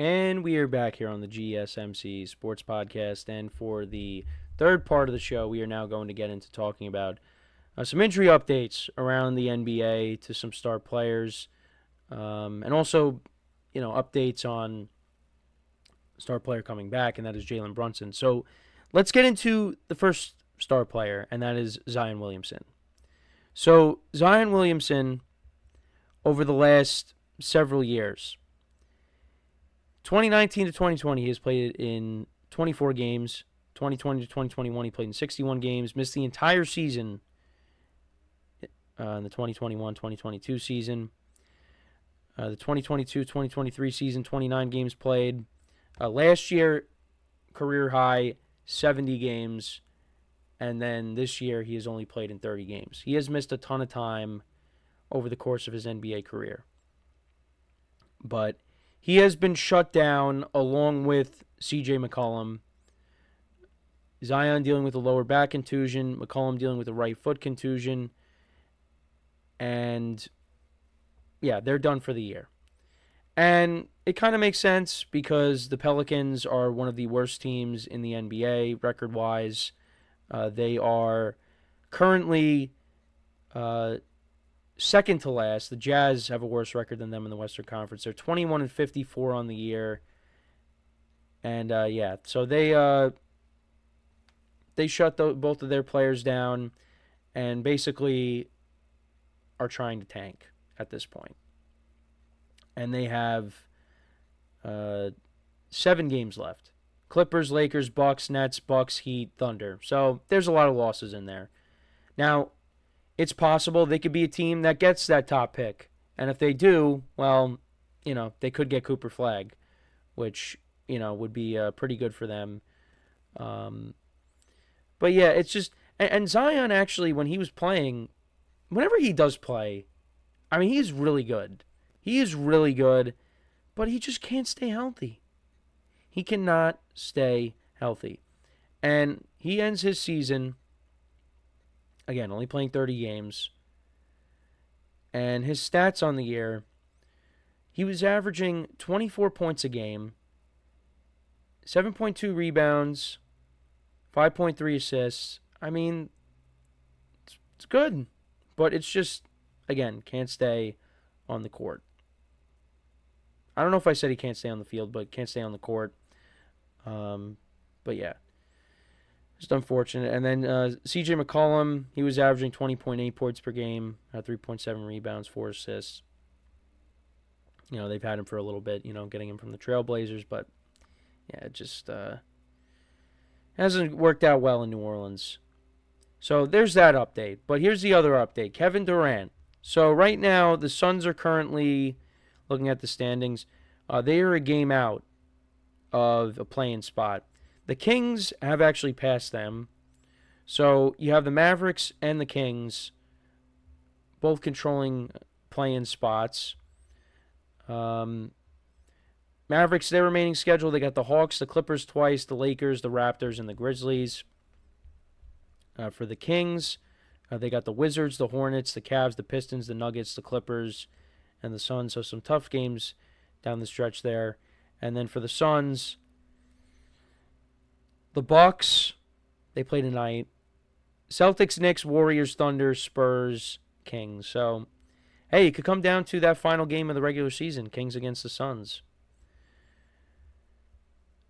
And we are back here on the GSMC Sports Podcast. And for the third part of the show, we are now going to get into talking about some injury updates around the NBA to some star players, and also, updates on star player coming back, and that is Jalen Brunson. So let's get into the first star player, and that is Zion Williamson. So Zion Williamson, over the last several years, 2019 to 2020, he has played in 24 games. 2020 to 2021, he played in 61 games. Missed the entire season in the 2021-2022 season. The 2022-2023 season, 29 games played. Last year, career high, 70 games. And then this year, he has only played in 30 games. He has missed a ton of time over the course of his NBA career. But he has been shut down along with C.J. McCollum. Zion dealing with a lower back contusion. McCollum dealing with a right foot contusion. And, yeah, they're done for the year. And it kind of makes sense because the Pelicans are one of the worst teams in the NBA record-wise. They are currently second to last. The Jazz have a worse record than them in the Western Conference. They're 21-54 on the year. And, so they shut both of their players down and basically are trying to tank at this point. And they have 7 games left. Clippers, Lakers, Bucks, Nets, Bucks, Heat, Thunder. So there's a lot of losses in there. Now, it's possible they could be a team that gets that top pick. And if they do, well, they could get Cooper Flagg, which, would be pretty good for them. But yeah, it's just, and Zion actually, when he was playing, whenever he does play, I mean, he's really good. He is really good, but he just can't stay healthy. He cannot stay healthy. And he ends his season, again, only playing 30 games. And his stats on the year, he was averaging 24 points a game, 7.2 rebounds, 5.3 assists. I mean, it's good, but it's just, again, can't stay on the court. I don't know if I said he can't stay on the field, but can't stay on the court. But yeah, just unfortunate. And then C.J. McCollum, he was averaging 20.8 points per game, 3.7 rebounds, 4 assists. They've had him for a little bit, getting him from the Trailblazers, but yeah, it just hasn't worked out well in New Orleans. So there's that update. But here's the other update. Kevin Durant. So right now, the Suns are currently, looking at the standings, they are a game out of a play-in spot. The Kings have actually passed them. So you have the Mavericks and the Kings both controlling play-in spots. Mavericks, their remaining schedule, they got the Hawks, the Clippers twice, the Lakers, the Raptors, and the Grizzlies. For the Kings, they got the Wizards, the Hornets, the Cavs, the Pistons, the Nuggets, the Clippers, and the Suns. So some tough games down the stretch there. And then for the Suns, the Bucks, they play tonight. Celtics, Knicks, Warriors, Thunder, Spurs, Kings. So, hey, it could come down to that final game of the regular season, Kings against the Suns.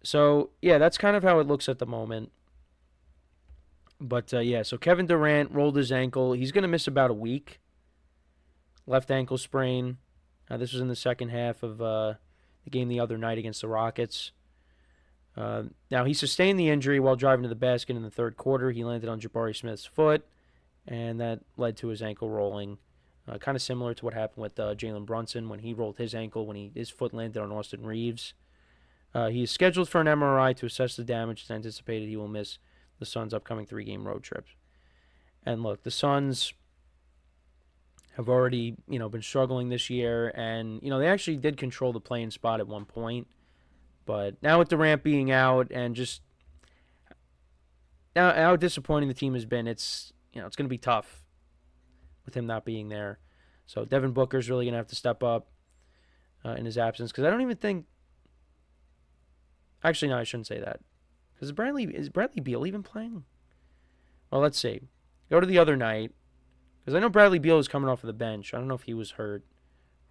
So, yeah, that's kind of how it looks at the moment. But, so Kevin Durant rolled his ankle. He's going to miss about a week. Left ankle sprain. This was in the second half of the game the other night against the Rockets. Now, he sustained the injury while driving to the basket in the third quarter. He landed on Jabari Smith's foot, and that led to his ankle rolling. Kind of similar to what happened with Jalen Brunson when he rolled his ankle when his foot landed on Austin Reeves. He is scheduled for an MRI to assess the damage. It's anticipated he will miss the Suns' upcoming 3-game road trip. And look, the Suns have already, been struggling this year, and, they actually did control the play-in spot at one point. But now with Durant being out and just now how disappointing the team has been, it's going to be tough with him not being there. So Devin Booker's really going to have to step up in his absence, because I don't even think Actually, no, I shouldn't say that. Because is Bradley Beal even playing? Well, let's see. Go to the other night. Because I know Bradley Beal is coming off of the bench. I don't know if he was hurt.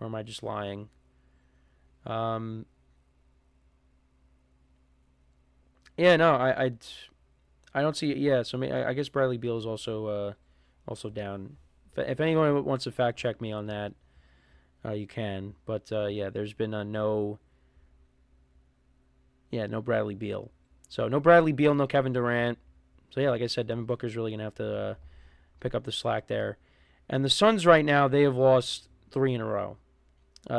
Or am I just lying? Um, yeah, no, I don't see it. Yeah, so I guess Bradley Beal is also down. If anyone wants to fact check me on that, you can. But yeah, there's been no Bradley Beal. So no Bradley Beal, no Kevin Durant. So yeah, like I said, Devin Booker's really gonna have to pick up the slack there. And the Suns right now, they have lost 3 in a row.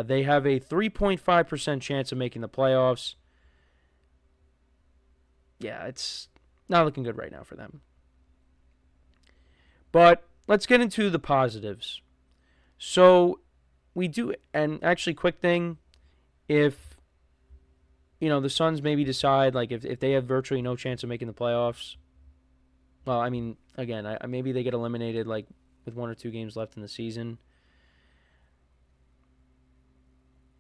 They have a 3.5% chance of making the playoffs. Yeah, it's not looking good right now for them. But let's get into the positives. So we do, and actually, quick thing, if the Suns maybe decide like if they have virtually no chance of making the playoffs. Well, I mean, again, maybe they get eliminated like with 1 or 2 games left in the season.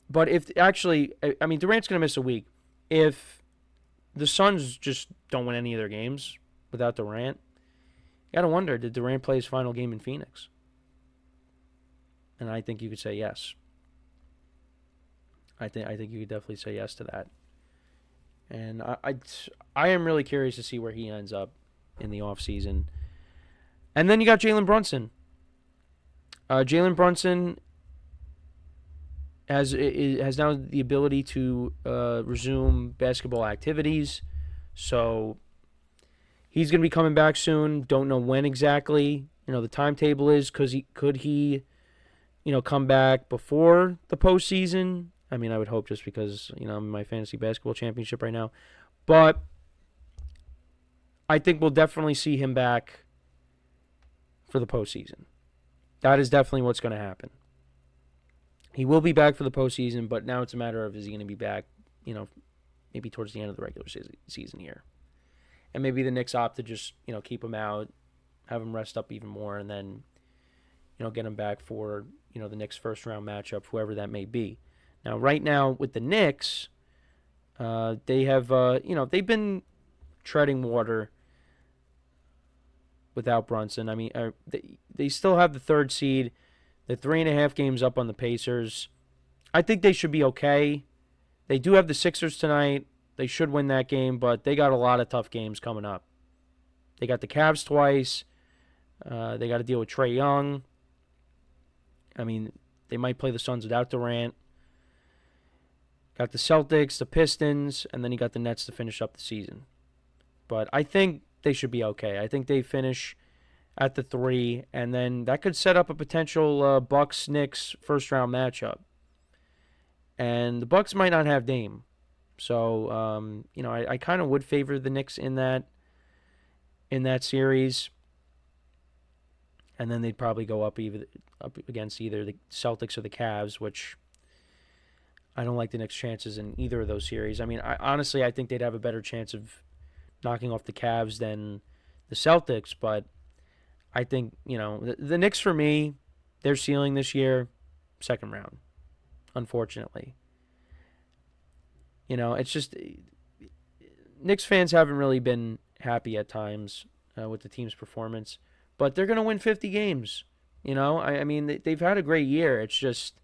But if actually, I mean, Durant's going to miss a week. If the Suns just don't win any of their games without Durant, you got to wonder, did Durant play his final game in Phoenix? And I think you could say yes. I think you could definitely say yes to that. And I am really curious to see where he ends up in the offseason. And then you got Jalen Brunson. Jalen Brunson has now the ability to resume basketball activities. So he's going to be coming back soon. Don't know when exactly. The timetable is because could he come back before the postseason. I mean, I would hope just because I'm in my fantasy basketball championship right now. But I think we'll definitely see him back for the postseason. That is definitely what's going to happen. He will be back for the postseason, but now it's a matter of is he going to be back, maybe towards the end of the regular season here. And maybe the Knicks opt to just, keep him out, have him rest up even more, and then, get him back for, the Knicks' first-round matchup, whoever that may be. Now, right now, with the Knicks, they have, they've been treading water without Brunson. I mean, they still have the 3rd seed. They're 3.5 games up on the Pacers. I think they should be okay. They do have the Sixers tonight. They should win that game, but they got a lot of tough games coming up. They got the Cavs twice. They got to deal with Trae Young. I mean, they might play the Suns without Durant. Got the Celtics, the Pistons, and then you got the Nets to finish up the season. But I think they should be okay. I think they finish at the 3, and then that could set up a potential Bucks-Knicks first-round matchup. And the Bucks might not have Dame. So, I kind of would favor the Knicks in that series. And then they'd probably go up against either the Celtics or the Cavs, which I don't like the Knicks' chances in either of those series. I mean, honestly, I think they'd have a better chance of knocking off the Cavs than the Celtics, but I think, the Knicks, for me, their ceiling this year, 2nd round, unfortunately. It's just Knicks fans haven't really been happy at times with the team's performance, but they're going to win 50 games. I mean, they've had a great year. It's just,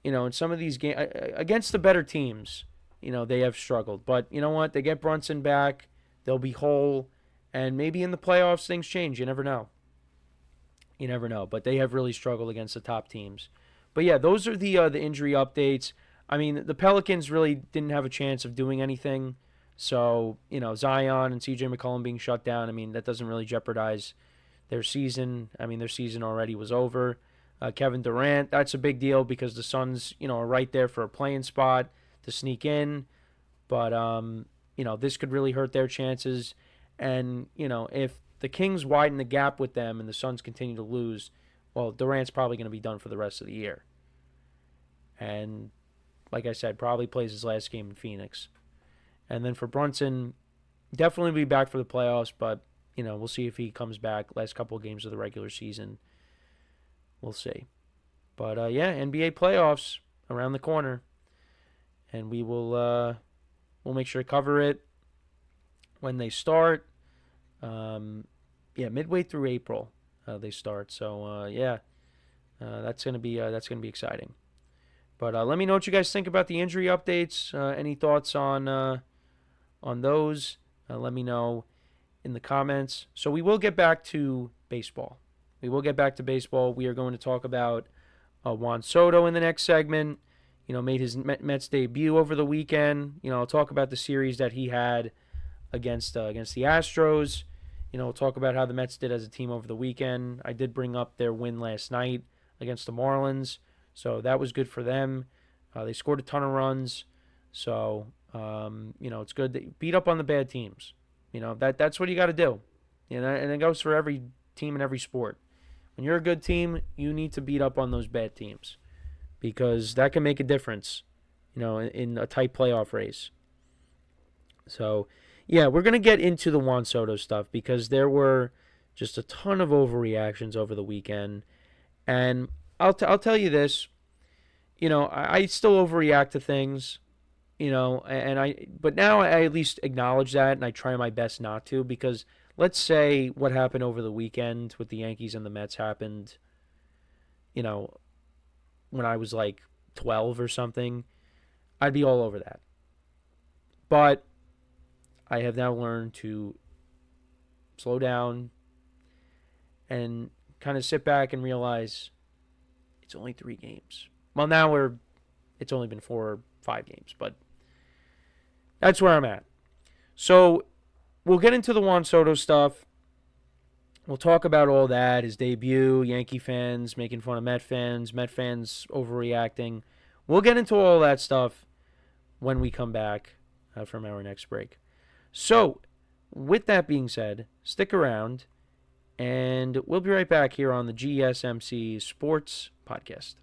in some of these games, against the better teams, they have struggled. But you know what? They get Brunson back. They'll be whole. And maybe in the playoffs things change. You never know. But they have really struggled against the top teams. But yeah, those are the injury updates. I mean, the Pelicans really didn't have a chance of doing anything. So, Zion and CJ McCollum being shut down, I mean, that doesn't really jeopardize their season. I mean, their season already was over. Kevin Durant, that's a big deal because the Suns, are right there for a playing spot to sneak in. But, this could really hurt their chances. And, if the Kings widen the gap with them and the Suns continue to lose, well, Durant's probably going to be done for the rest of the year. And, like I said, probably plays his last game in Phoenix. And then for Brunson, definitely be back for the playoffs, but, we'll see if he comes back last couple of games of the regular season. We'll see. But, NBA playoffs around the corner. And we will We'll make sure to cover it when they start. Midway through April they start. So that's gonna be exciting. But let me know what you guys think about the injury updates. Any thoughts on those? Let me know in the comments. So we will get back to baseball. We are going to talk about Juan Soto in the next segment. Made his Mets debut over the weekend. I'll talk about the series that he had against the Astros. We'll talk about how the Mets did as a team over the weekend. I did bring up their win last night against the Marlins, so that was good for them. They scored a ton of runs, so it's good to beat up on the bad teams. That's what you got to do. And it goes for every team in every sport. When you're a good team, you need to beat up on those bad teams because that can make a difference, in a tight playoff race. So, yeah, we're going to get into the Juan Soto stuff because there were just a ton of overreactions over the weekend. And I'll tell you this, I still overreact to things, but now I at least acknowledge that and I try my best not to because let's say what happened over the weekend with the Yankees and the Mets happened, when I was like 12 or something, I'd be all over that. But I have now learned to slow down and kind of sit back and realize it's only 3 games. Well, now it's only been 4 or 5 games, but that's where I'm at. So we'll get into the Juan Soto stuff. We'll talk about all that, his debut, Yankee fans making fun of Met fans overreacting. We'll get into all that stuff when we come back from our next break. So, with that being said, stick around, and we'll be right back here on the GSMC Sports Podcast.